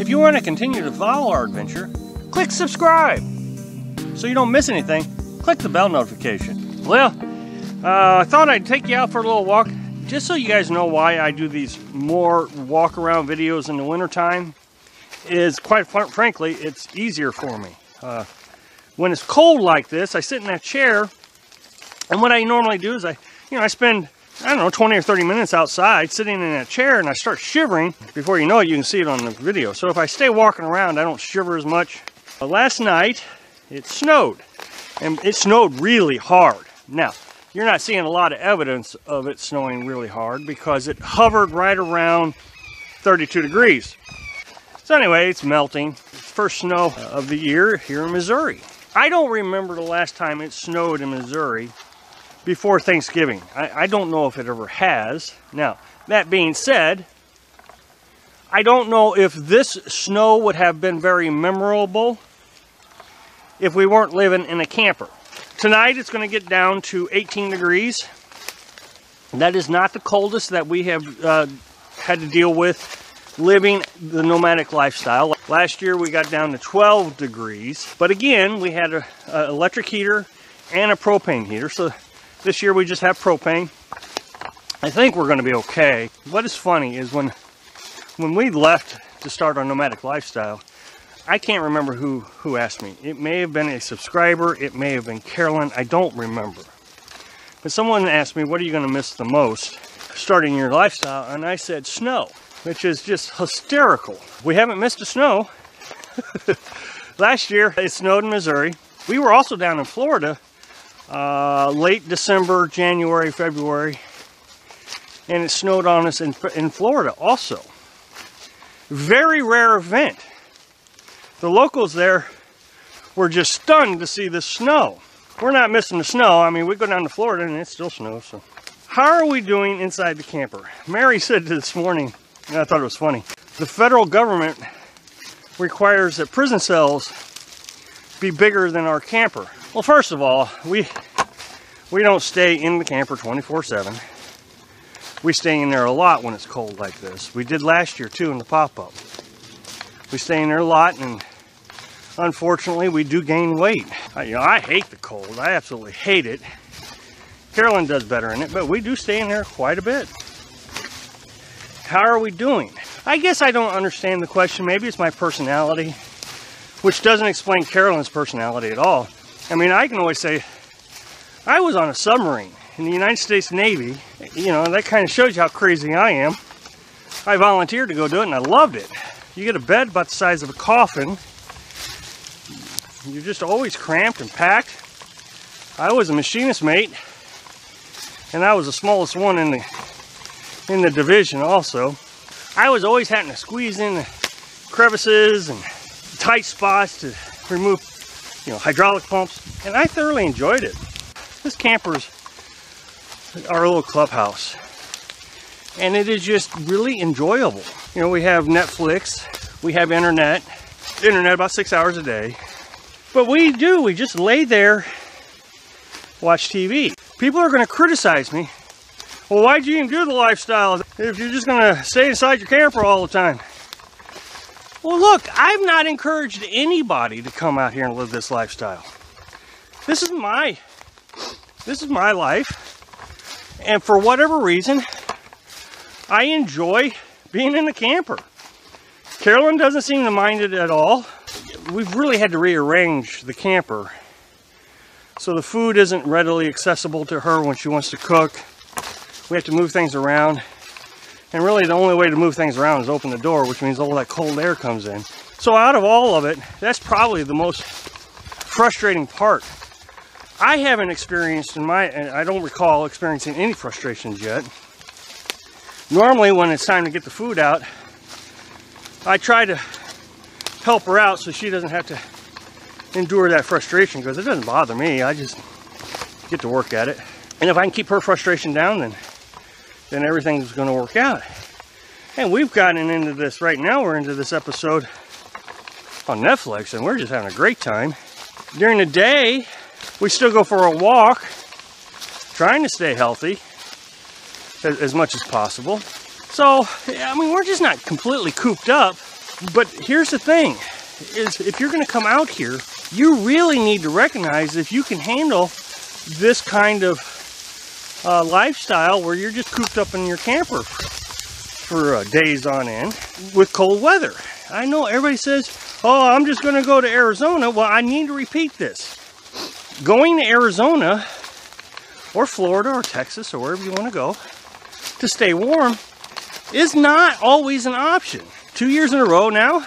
If you want to continue to follow our adventure, click subscribe. So you don't miss anything, click the bell notification. Well, I thought I'd take you out for a little walk, just so you guys know why I do these more walk around videos in the wintertime. Is quite frankly, it's easier for me. When it's cold like this, I sit in that chair, and what I normally do is I spend, I don't know, 20 or 30 minutes outside sitting in that chair, and I start shivering. Before you know it, you can see it on the video. So if I stay walking around, I don't shiver as much. Last night, it snowed, and it snowed really hard. Now, you're not seeing a lot of evidence of it snowing really hard because it hovered right around 32 degrees. So anyway, it's melting. It's first snow of the year here in Missouri. I don't remember the last time it snowed in Missouri before Thanksgiving. I don't know if it ever has. Now, that being said, I don't know if this snow would have been very memorable if we weren't living in a camper. Tonight it's going to get down to 18 degrees. That is not the coldest that we have had to deal with living the nomadic lifestyle. Last year we got down to 12 degrees, but again we had an electric heater and a propane heater, so this year we just have propane. I think we're going to be okay. What is funny is when we left to start our nomadic lifestyle, I can't remember who asked me. It may have been a subscriber, it may have been Carolyn, I don't remember. But someone asked me, what are you going to miss the most starting your lifestyle? And I said snow, which is just hysterical. We haven't missed a snow. Last year it snowed in Missouri. We were also down in Florida late December, January, February, and it snowed on us in Florida also. Very rare event. The locals there were just stunned to see the snow. We're not missing the snow. I mean, we go down to Florida and it still snows. So, how are we doing inside the camper? Mary said this morning, and I thought it was funny, the federal government requires that prison cells be bigger than our camper. Well, first of all, we don't stay in the camper 24/7. We stay in there a lot when it's cold like this. We did last year too in the pop-up. We stay in there a lot, and unfortunately we do gain weight. I hate the cold. I absolutely hate it. Carolyn does better in it, but we do stay in there quite a bit. How are we doing? I guess I don't understand the question. Maybe it's my personality, which doesn't explain Carolyn's personality at all. I mean, I can always say, I was on a submarine in the United States Navy. You know, that kind of shows you how crazy I am. I volunteered to go do it, and I loved it. You get a bed about the size of a coffin. You're just always cramped and packed. I was a machinist mate, and I was the smallest one in the division also. I was always having to squeeze in the crevices and tight spots to remove, hydraulic pumps, and I thoroughly enjoyed it. This camper's our little clubhouse, and it is just really enjoyable. We have Netflix, we have internet about 6 hours a day, but we just lay there, watch TV. People are going to criticize me. Well, why'd you even do the lifestyle if you're just going to stay inside your camper all the time? Well, look, I've not encouraged anybody to come out here and live this lifestyle. This is my life, and for whatever reason, I enjoy being in the camper. Carolyn doesn't seem to mind it at all. We've really had to rearrange the camper so the food isn't readily accessible to her when she wants to cook. We have to move things around, and really the only way to move things around is open the door, which means all that cold air comes in. So out of all of it, that's probably the most frustrating part. I haven't experienced I don't recall experiencing any frustrations yet. Normally when it's time to get the food out, I try to help her out so she doesn't have to endure that frustration, because it doesn't bother me. I just get to work at it. And if I can keep her frustration down, then everything's going to work out. And we've gotten into this right now. We're into this episode on Netflix, and we're just having a great time. During the day, we still go for a walk, trying to stay healthy as much as possible. So, I mean, we're just not completely cooped up. But here's the thing, is if you're going to come out here, you really need to recognize if you can handle this kind of lifestyle where you're just cooped up in your camper for days on end with cold weather. I know everybody says, oh, I'm just going to go to Arizona. Well, I need to repeat this. Going to Arizona or Florida or Texas or wherever you want to go to stay warm is not always an option. 2 years in a row now,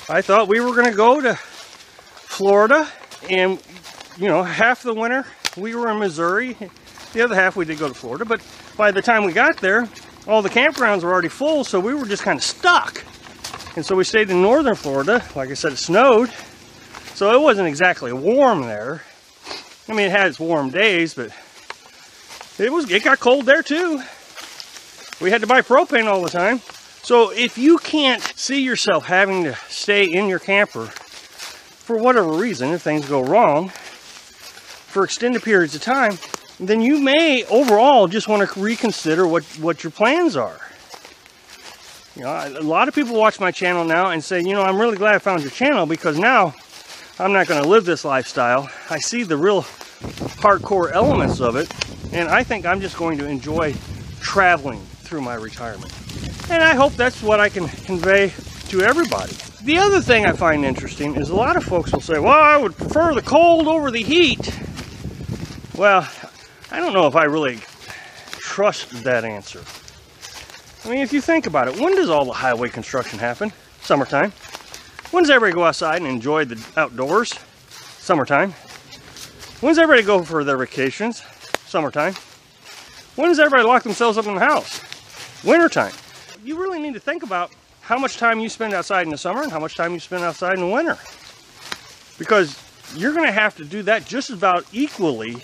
I thought we were going to go to Florida, and you know, half the winter we were in Missouri, the other half we did go to Florida, but by the time we got there, all the campgrounds were already full, so we were just kind of stuck. And so we stayed in northern Florida. Like I said, it snowed, so it wasn't exactly warm there. I mean, it had its warm days, but it got cold there too. We had to buy propane all the time. So if you can't see yourself having to stay in your camper for whatever reason, if things go wrong, for extended periods of time, then you may overall just want to reconsider what your plans are. You know, a lot of people watch my channel now and say, you know, I'm really glad I found your channel, because now I'm not going to live this lifestyle. I see the real hardcore elements of it, and I think I'm just going to enjoy traveling through my retirement. And I hope that's what I can convey to everybody. The other thing I find interesting is a lot of folks will say, well, I would prefer the cold over the heat. Well, I don't know if I really trust that answer. I mean, if you think about it, when does all the highway construction happen? Summertime. When does everybody go outside and enjoy the outdoors? Summertime. When does everybody go for their vacations? Summertime. When does everybody lock themselves up in the house? Wintertime. You really need to think about how much time you spend outside in the summer and how much time you spend outside in the winter. Because you're going to have to do that just about equally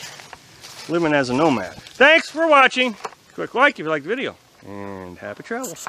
living as a nomad. Thanks for watching. Quick like if you liked the video, and happy travels.